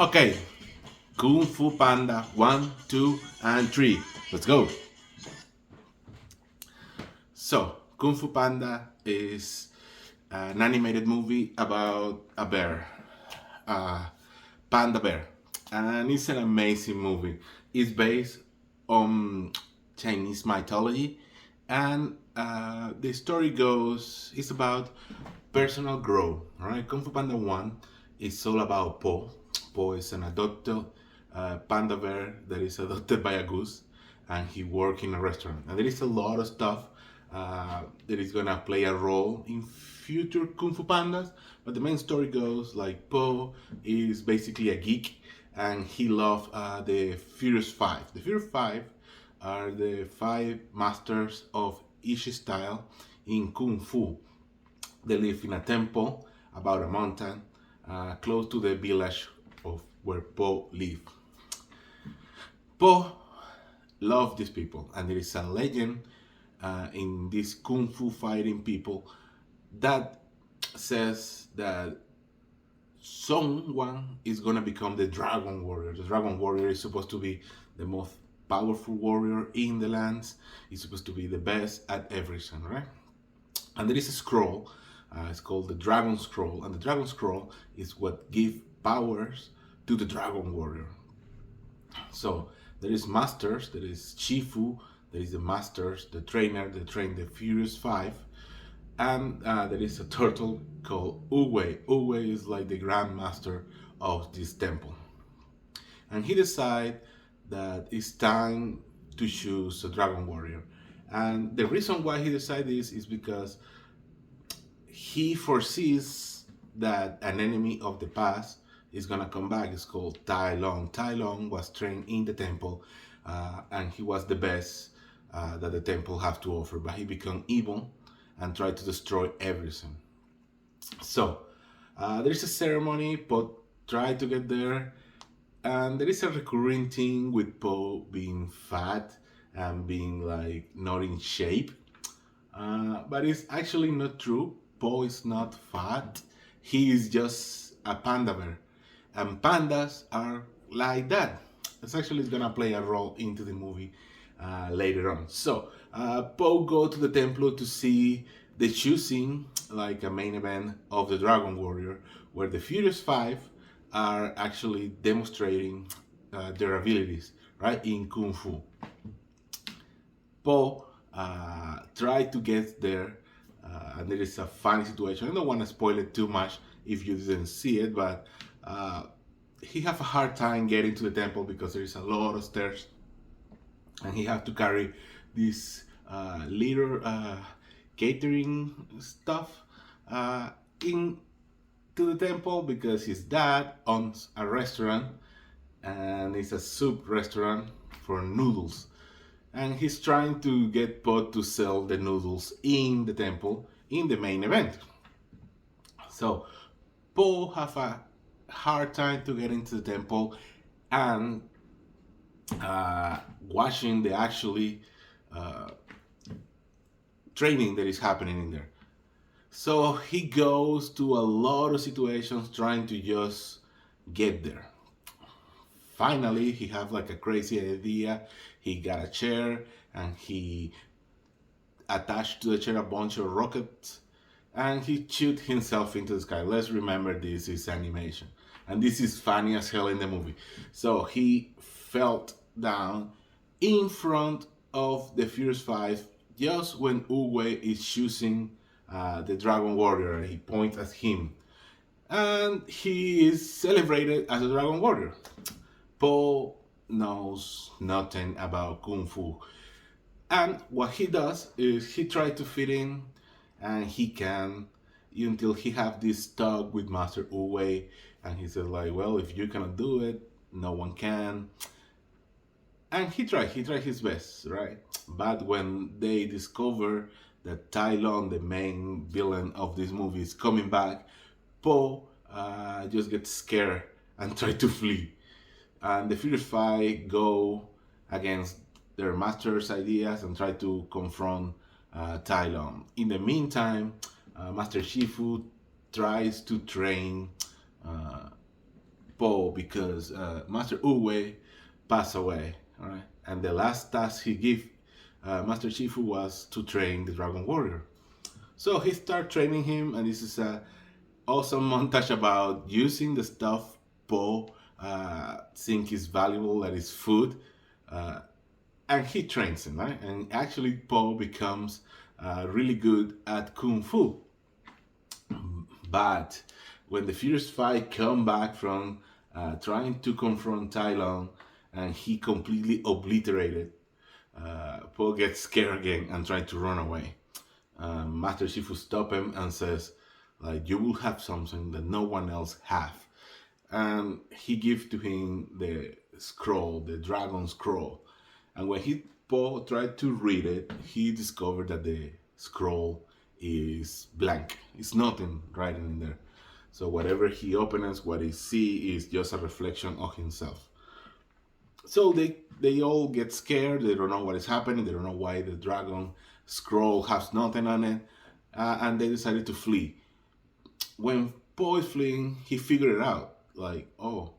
Okay, Kung Fu Panda 1, 2, and 3. Let's go. So, Kung Fu Panda is an animated movie about a bear, uh, Panda Bear. And it's an amazing movie. It's based on Chinese mythology, and the story goes it's about personal growth. All right, Kung Fu Panda 1 is all about Po. Po is an adopted panda bear that is adopted by a goose, and he works in a restaurant. And there is a lot of stuff that is gonna play a role in future Kung Fu Pandas. But the main story goes like Po is basically a geek, and he loves the Furious Five. The Furious Five are the five masters of each style in Kung Fu. They live in a temple about a mountain close to the village of where Po live. Po love these people, and there is a legend in these kung fu fighting people that says that someone is gonna become the dragon warrior. The dragon warrior is supposed to be the most powerful warrior in the lands. He's supposed to be the best at everything, right? And there is a scroll. It's called the Dragon Scroll, and the Dragon Scroll is what gives powers to the Dragon Warrior. So there is masters, there is Shifu, there is the masters, the trainer, that train the Furious Five, and there is a turtle called Uwe. Uwe is like the Grand Master of this temple, and he decides that it's time to choose a Dragon Warrior. And the reason why he decided this is because he foresees that an enemy of the past is gonna come back. It's called Tai Long. Tai Long was trained in the temple, and he was the best that the temple have to offer. But he became evil and tried to destroy everything. So there's a ceremony. Po tried to get there, and there is a recurring thing with Po being fat and being like not in shape. But it's actually not true. Po is not fat. He is just a panda bear. And pandas are like that. It's actually gonna play a role into the movie later on. So Po go to the temple to see the choosing, like a main event of the Dragon Warrior, where the Furious Five are actually demonstrating their abilities, right, in Kung Fu. Po tried to get there, and there is a funny situation. I don't want to spoil it too much if you didn't see it, but uh, he have a hard time getting to the temple because there is a lot of stairs, and he have to carry this little catering stuff in to the temple because his dad owns a restaurant, and it's a soup restaurant for noodles, and he's trying to get Pod to sell the noodles in the temple in the main event. So Paul have a hard time to get into the temple and watching the actually uh, training that is happening in there. So he goes to a lot of situations trying to just get there. Finally, he have like a crazy idea. He got a chair and he attached to the chair a bunch of rockets, and he shoot himself into the sky. Let's remember this is animation, and this is funny as hell in the movie. So he fell down in front of the Furious Five just when Uwe is choosing the Dragon Warrior. He points at him, and he is celebrated as a Dragon Warrior. Paul knows nothing about Kung Fu. And what he does is he tries to fit in, and he can until he have this talk with Master Uwe, and he says like, well, if you cannot do it, no one can. And he tried his best, right? But when they discover that Tai Lung, the main villain of this movie, is coming back, Po just gets scared and try to flee. And the Furious Five go against their master's ideas and try to confront Tai Lung. In the meantime, Master Shifu tries to train Poe because Master Uwe passed away. All right, and the last task he gave Master Shifu was to train the Dragon Warrior. So he started training him, and this is a awesome montage about using the stuff Poe think is valuable, that is food, uh, and he trains him, right? And actually, Poe becomes really good at kung fu. But when the Furious Five come back from trying to confront Tai Lung, and he completely obliterated, Poe gets scared again and tries to run away. Master Shifu stop him and says, like, you will have something that no one else have. And he gives to him the scroll, the dragon scroll. And when he Poe tried to read it, he discovered that the scroll is blank. It's nothing writing in there. So whatever he opens, what he see is just a reflection of himself. So they all get scared. They don't know what is happening. They don't know why the dragon scroll has nothing on it, and they decided to flee. When Poe is fleeing, he figured it out. Like, oh,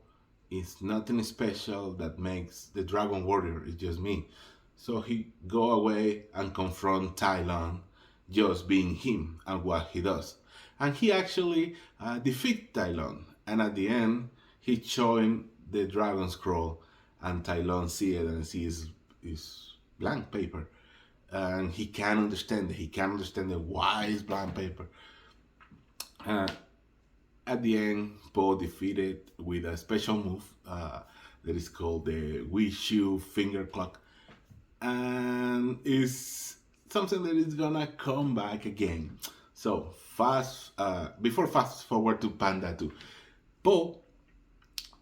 it's nothing special that makes the Dragon Warrior. It's just me. So he go away and confront Tai Lung, just being him and what he does. And he actually defeat Tai Lung. And at the end, he showing the Dragon Scroll, and Tai Lung see it and sees is blank paper. And he can't understand it. He can't understand the why it's blank paper. Uh, at the end, Poe defeated with a special move that is called the Wishu Finger Clock, and is something that is gonna come back again. So before fast forward to Panda 2, Poe,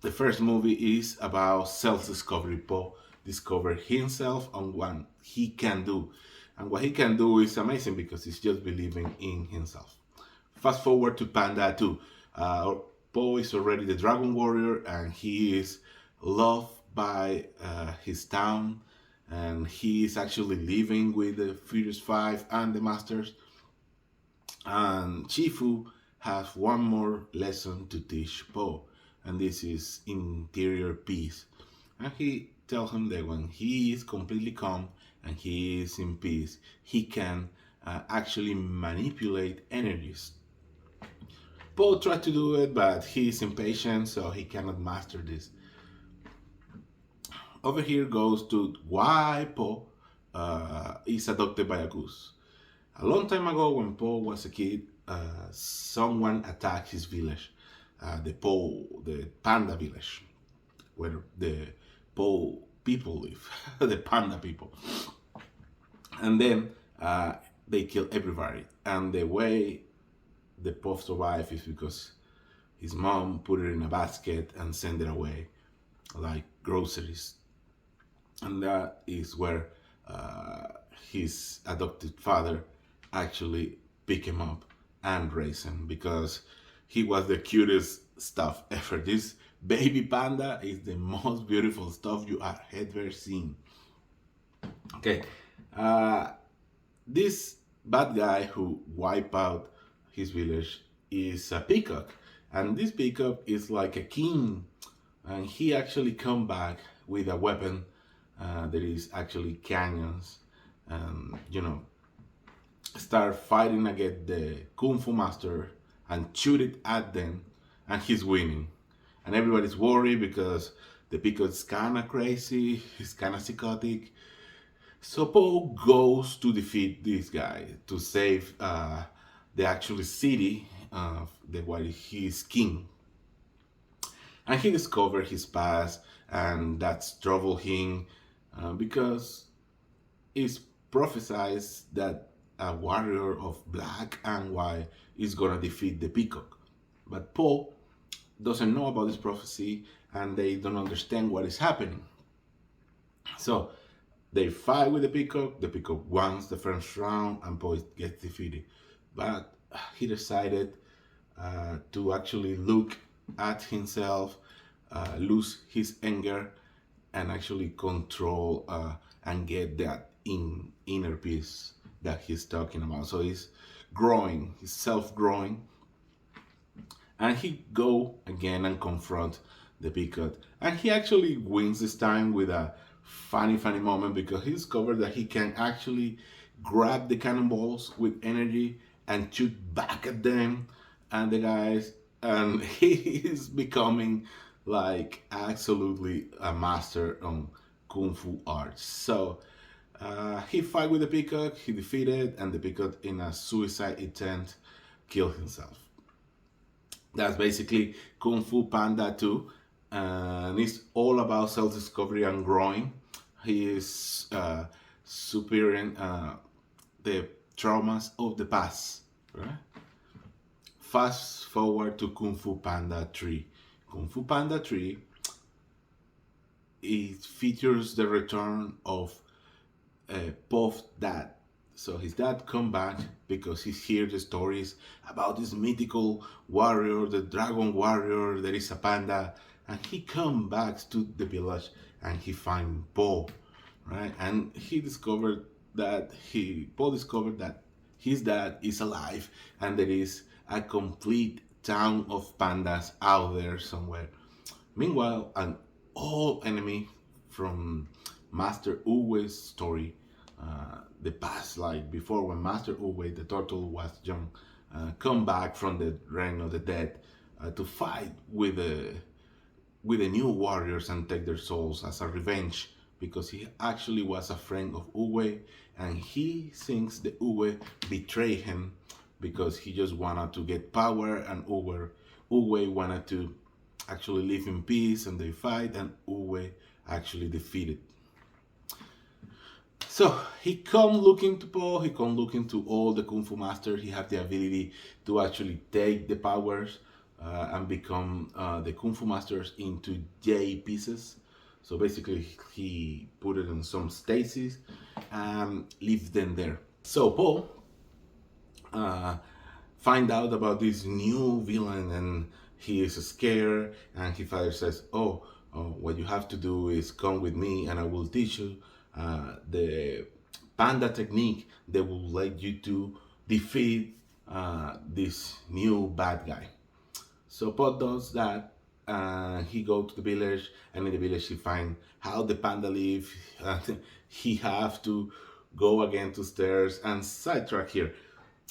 the first movie is about self-discovery. Poe discover himself and what he can do, and what he can do is amazing because he's just believing in himself. Fast forward to Panda 2. Poe is already the Dragon Warrior, and he is loved by his town, and he is actually living with the Furious Five and the Masters. And Shifu has one more lesson to teach Poe, and this is interior peace. And he tells him that when he is completely calm and he is in peace, he can actually manipulate energies. Poe tried to do it, but he is impatient, so he cannot master this. Over here goes to why Poe is adopted by a goose. A long time ago, when Poe was a kid, someone attacked his village, the Panda village, where the Poe people live, the Panda people. And then they kill everybody. And the way the Poe survived is because his mom put it in a basket and sent it away, like groceries. And that is where his adopted father actually picked him up and raised him, because he was the cutest stuff ever. This baby panda is the most beautiful stuff you have ever seen. Okay, this bad guy who wiped out his village is a peacock, and this peacock is like a king, and he actually come back with a weapon that is actually canyons, and start fighting against the kung fu master and shoot it at them, and he's winning, and everybody's worried because the peacock's kind of crazy, he's kind of psychotic. So Poe goes to defeat this guy to save the actual city of while he's king, and he discovered his past, and that's trouble him because it's prophesied that a warrior of black and white is gonna defeat the peacock. But Poe doesn't know about this prophecy, and they don't understand what is happening. So they fight with the peacock. The peacock wins the first round, and Poe gets defeated. But he decided to actually look at himself, lose his anger, and actually control and get that inner peace that he's talking about. So he's growing, he's self-growing, and he go again and confront the peacock. And he actually wins this time with a funny moment because he discovered that he can actually grab the cannonballs with energy and shoot back at them and the guys, and he is becoming like absolutely a master on kung fu arts. So he fight with the peacock, he defeated, and the peacock in a suicide attempt killed himself. That's basically Kung Fu Panda 2, and it's all about self-discovery and growing. He is superior the traumas of the past. Right? Fast forward to Kung Fu Panda 3. Kung Fu Panda 3, it features the return of Puff's dad. So his dad come back because he hears the stories about this mythical warrior, the dragon warrior. There is a panda, and he come back to the village and he find Po, right? And he discovered that Paul discovered that his dad is alive, and there is a complete town of pandas out there somewhere. Meanwhile, an old enemy from Master Uwe's story, the past, like before when Master Uwe, the turtle, was young, come back from the realm of the dead to fight with the new warriors and take their souls as a revenge because he actually was a friend of Uwe, and he thinks the Uwe betrayed him because he just wanted to get power, and Uwe wanted to actually live in peace, and they fight, and Uwe actually defeated. So he come looking to Paul, he come looking to all the Kung Fu masters. He have the ability to actually take the powers and become the Kung Fu masters into J pieces. So basically he put it in some stasis and leave them there. So Paul find out about this new villain, and he is scared, and his father says, what you have to do is come with me and I will teach you the panda technique that will let you to defeat this new bad guy. So Paul does that. He go to the village, and in the village he find how the panda live. He have to go again to stairs, and sidetrack here.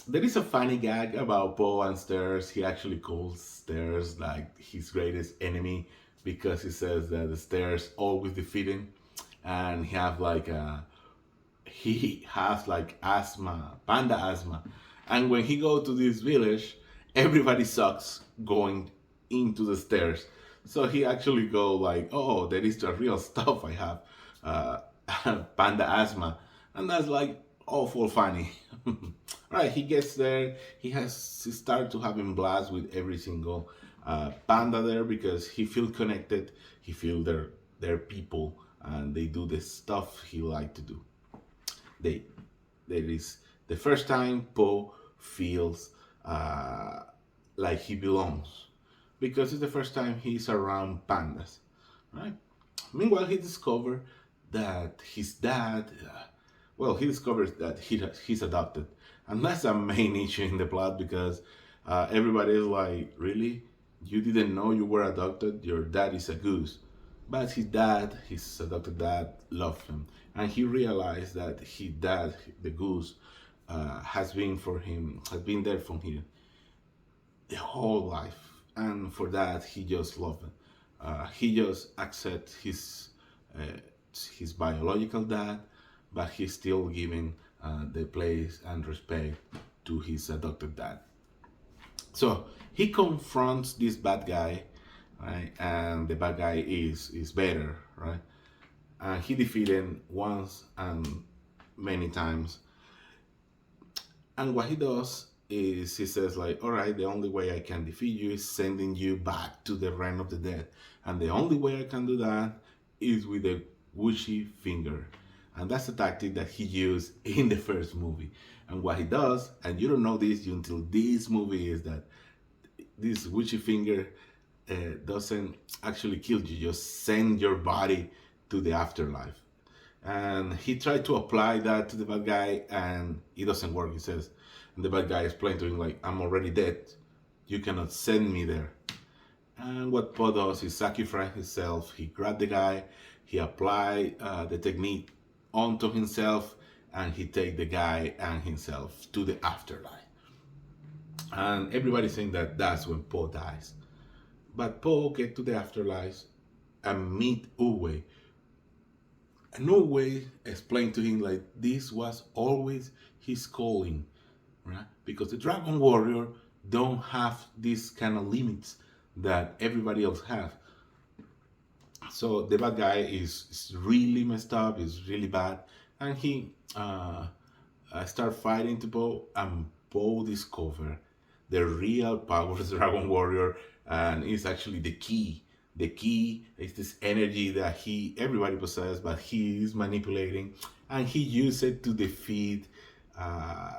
There is a funny gag about Poe and Stairs. He actually calls Stairs like his greatest enemy because he says that the Stairs always defeat him, and he has like asthma, panda asthma, and when he go to this village, everybody sucks going into the stairs. So he actually go like, oh, that is the real stuff I have, panda asthma, and that's like awful funny. Right, he gets there. He start to having blast with every single panda there because he feel connected. He feel their people, and they do the stuff he like to do. There is the first time Poe feels like he belongs because it's the first time he's around pandas, right? Meanwhile, he discovered that his dad, he discovers that he's adopted, and that's a main issue in the plot because everybody is like, really? You didn't know you were adopted? Your dad is a goose. But his adopted dad, loved him, and he realized that his dad, the goose, has been there for him the whole life, and for that he just loved him. He just accepts his biological dad, but he's still giving the place and respect to his adopted dad. So he confronts this bad guy, right? And the bad guy is better, right? And he defeated him once and many times. And what he does is he says like, all right, the only way I can defeat you is sending you back to the realm of the dead, and the only way I can do that is with a whooshy finger. And that's the tactic that he used in the first movie. And what he does, and you don't know this until this movie, is that this witchy finger doesn't actually kill you, just send your body to the afterlife. And he tried to apply that to the bad guy, and it doesn't work. He says, and the bad guy explained to him like, I'm already dead. You cannot send me there. And what Po does is sacrifice himself. He grabbed the guy, he applied the technique onto himself, and he take the guy and himself to the afterlife. And everybody's saying that that's when Po dies. But Po get to the afterlife and meet Uwe. And Uwe explained to him like this was always his calling, right? Because the Dragon Warrior don't have these kind of limits that everybody else have. So the bad guy is really messed up, is really bad, and he start fighting to Poe, and Poe discover the real power of the Dragon Warrior, and it's actually the key. The key is this energy that everybody possesses, but he is manipulating, and he uses it to defeat uh,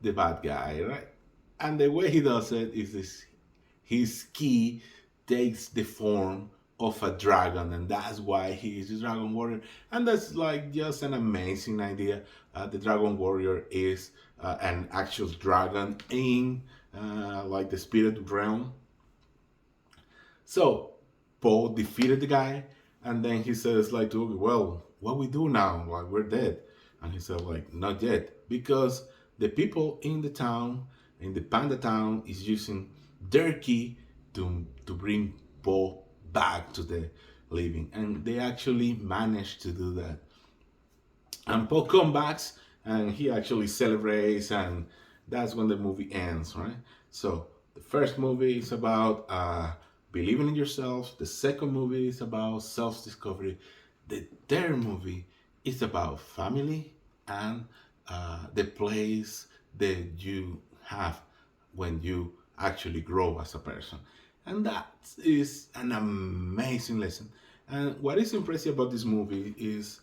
the bad guy, right? And the way he does it is this: his key takes the form of a dragon, and that's why he is the Dragon Warrior. And that's like just an amazing idea. The Dragon Warrior is an actual dragon in like the spirit realm. So Paul defeated the guy, and then he says like to Ubi, well, what we do now? Like we're dead. And he said like not yet, because the people in the town, in the Panda town, is using their key to bring Paul back to the living, and they actually managed to do that. And Paul comes back, and he actually celebrates, and that's when the movie ends, right? So the first movie is about believing in yourself. The second movie is about self-discovery. The third movie is about family and the place that you have when you actually grow as a person. And that is an amazing lesson. And what is impressive about this movie is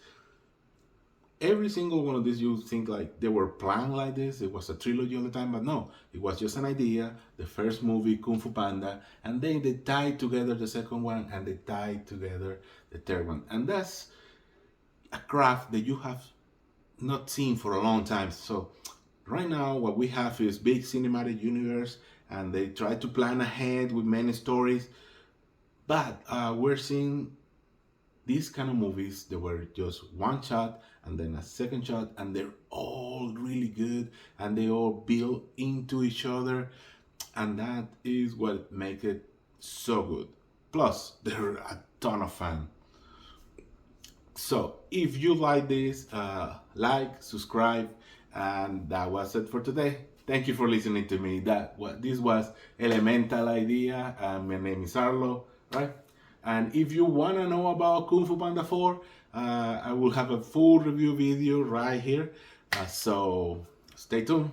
every single one of these you think like they were planned like this, it was a trilogy all the time, but no, it was just an idea. The first movie, Kung Fu Panda, and then they tied together the second one, and they tied together the third one. And that's a craft that you have not seen for a long time. So right now what we have is big cinematic universe, and they try to plan ahead with many stories, but we're seeing these kind of movies that were just one shot and then a second shot, and they're all really good, and they all build into each other, and that is what makes it so good. Plus there are a ton of fans. So if you like this, like, subscribe, and that was it for today. Thank you for listening to me. This was Elemental Idea, and my name is Arlo, right? And if you wanna know about Kung Fu Panda 4, I will have a full review video right here. So stay tuned.